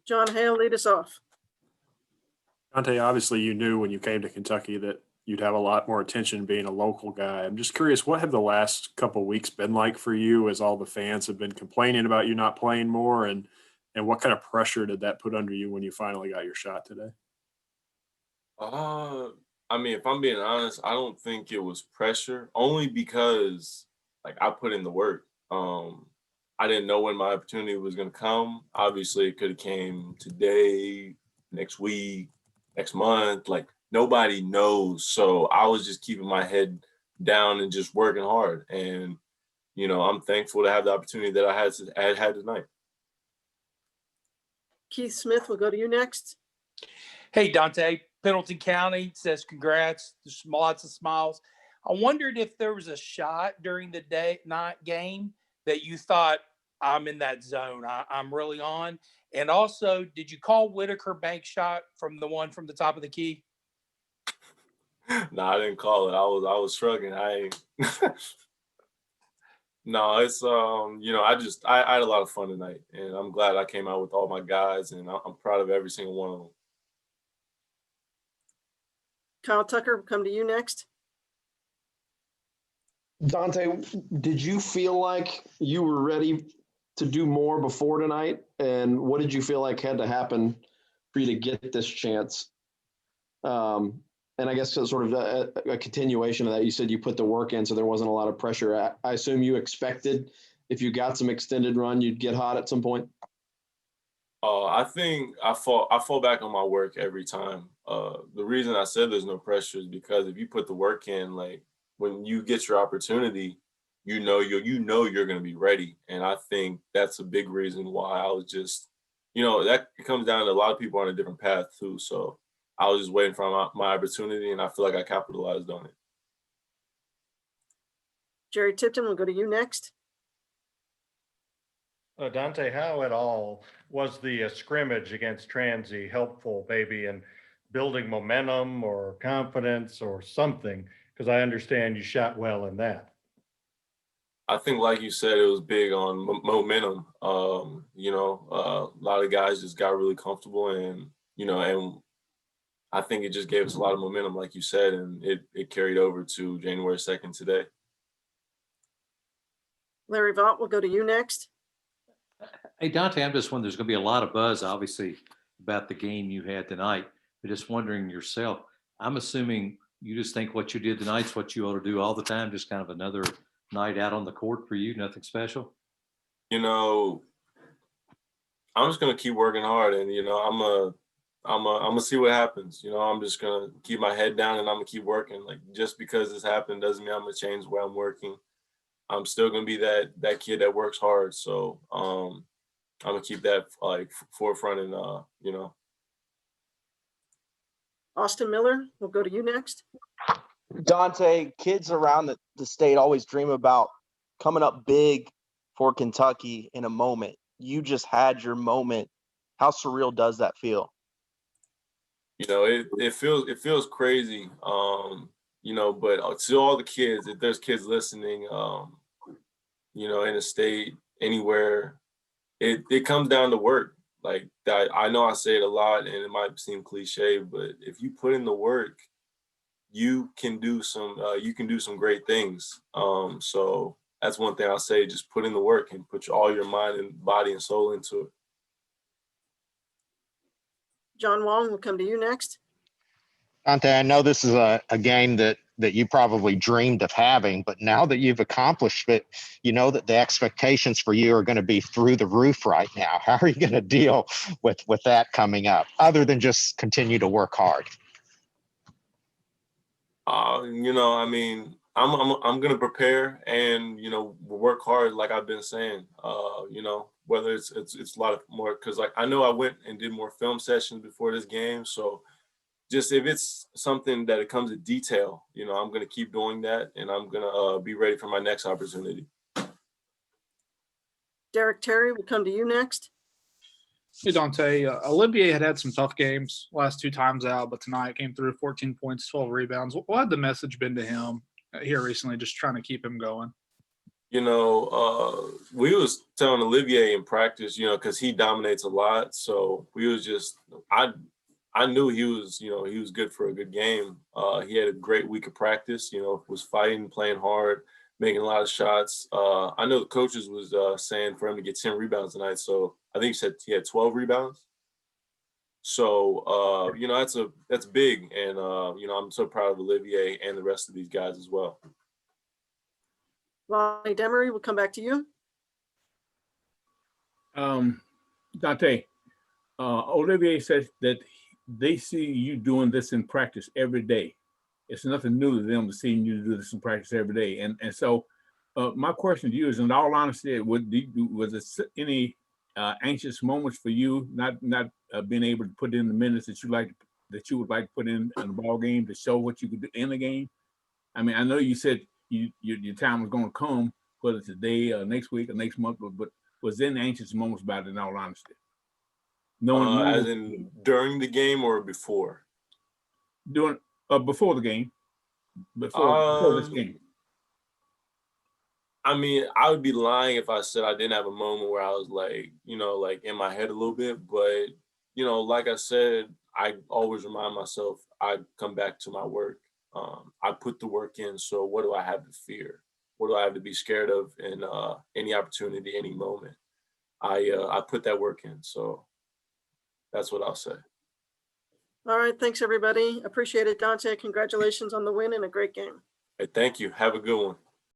John Hale, lead us off. Dontaie, obviously you knew when you came to Kentucky that you'd have a lot more attention being a local guy. I'm just curious, what have the last couple of weeks been like for you as all the fans have been complaining about you not playing more, and what kind of pressure did that put under you when you finally got your shot today? I mean, if I'm being honest, I don't think it was pressure, only because like I put in the work. I didn't know when my opportunity was gonna come. Obviously, it could have came today, next week, next month. Like nobody knows. So I was just keeping my head down and just working hard. And I'm thankful to have the opportunity that I had tonight. Keith Smith, we'll go to you next. Hey, Dontaie, Pendleton County says congrats. There's lots of smiles. I wondered if there was a shot during the night game that you thought, I'm in that zone. I'm really on. And also, did you call Whitaker bank shot from the one from the top of the key? No, I didn't call it. I was shrugging. No, it's I had a lot of fun tonight, and I'm glad I came out with all my guys, and I'm proud of every single one of them. Kyle Tucker, we'll come to you next. Dontaie, did you feel like you were ready to do more before tonight? And what did you feel like had to happen for you to get this chance? And I guess sort of a continuation of that, you said you put the work in, so there wasn't a lot of pressure. I assume you expected if you got some extended run, you'd get hot at some point? I think I fall back on my work every time. The reason I said there's no pressure is because if you put the work in, like when you get your opportunity, you're going to be ready. And I think that's a big reason why I was just, that comes down to a lot of people on a different path too. So I was just waiting for my opportunity, and I feel like I capitalized on it. Jerry Tipton, we'll go to you next. Dontaie, how at all was the scrimmage against Transy helpful maybe in building momentum or confidence or something? Because I understand you shot well in that. I think, like you said, it was big on momentum. A lot of guys just got really comfortable, and I think it just gave us a lot of momentum, like you said, and it carried over to January 2nd today. Larry Vaught, we'll go to you next. Hey, Dontaie, I'm just wondering, there's going to be a lot of buzz, obviously, about the game you had tonight. But just wondering yourself, I'm assuming you just think what you did tonight's what you ought to do all the time, just kind of another night out on the court for you, nothing special? I'm just going to keep working hard, and, I'm gonna see what happens. I'm just gonna keep my head down, and I'm gonna keep working. Like, just because this happened doesn't mean I'm gonna change where I'm working. I'm still gonna be that kid that works hard. So I'm gonna keep that like forefront, and Austin Miller, we'll go to you next. Dontaie, kids around the state always dream about coming up big for Kentucky in a moment. You just had your moment. How surreal does that feel? It feels crazy, but to all the kids, if there's kids listening, in the state, anywhere, it comes down to work. Like that, I know I say it a lot and it might seem cliche, but if you put in the work, you can do some great things. So that's one thing I'll say, just put in the work and put all your mind and body and soul into it. John Wong, we'll come to you next. Dontaie, I know this is a game that you probably dreamed of having, but now that you've accomplished it, you know that the expectations for you are going to be through the roof right now. How are you going to deal with that coming up, other than just continue to work hard? I'm going to prepare and, work hard, like I've been saying, whether it's a lot of more, because like I know I went and did more film sessions before this game. So just if it's something that it comes to detail, I'm going to keep doing that, and I'm going to be ready for my next opportunity. Derek Terry, we'll come to you next. Hey, Dontaie, Olivier had some tough games last two times out, but tonight came through 14 points, 12 rebounds. What had the message been to him here recently, just trying to keep him going? We was telling Olivier in practice, because he dominates a lot. So we was just, I knew he was, he was good for a good game. He had a great week of practice, was fighting, playing hard, making a lot of shots. I know the coaches was saying for him to get 10 rebounds tonight. So I think he said he had 12 rebounds. So, that's big. And, I'm so proud of Olivier and the rest of these guys as well. Lonnie Demery, we'll come back to you. Dontaie, Olivier says that they see you doing this in practice every day. It's nothing new to them to seeing you do this in practice every day. And so my question to you is, in all honesty, was there any anxious moments for you not being able to put in the minutes that you would like to put in the ball game to show what you could do in the game? I mean, I know you said your time was going to come, whether today or next week or next month, but was there any anxious moments about it, in all honesty? As in during the game or before? Before the game. Before this game. I mean, I would be lying if I said I didn't have a moment where I was like, like in my head a little bit. But, like I said, I always remind myself I come back to my work. I put the work in. So what do I have to fear? What do I have to be scared of in any opportunity, any moment? I put that work in. So that's what I'll say. All right. Thanks, everybody. Appreciate it, Dontaie. Congratulations on the win and a great game. Hey, thank you. Have a good one.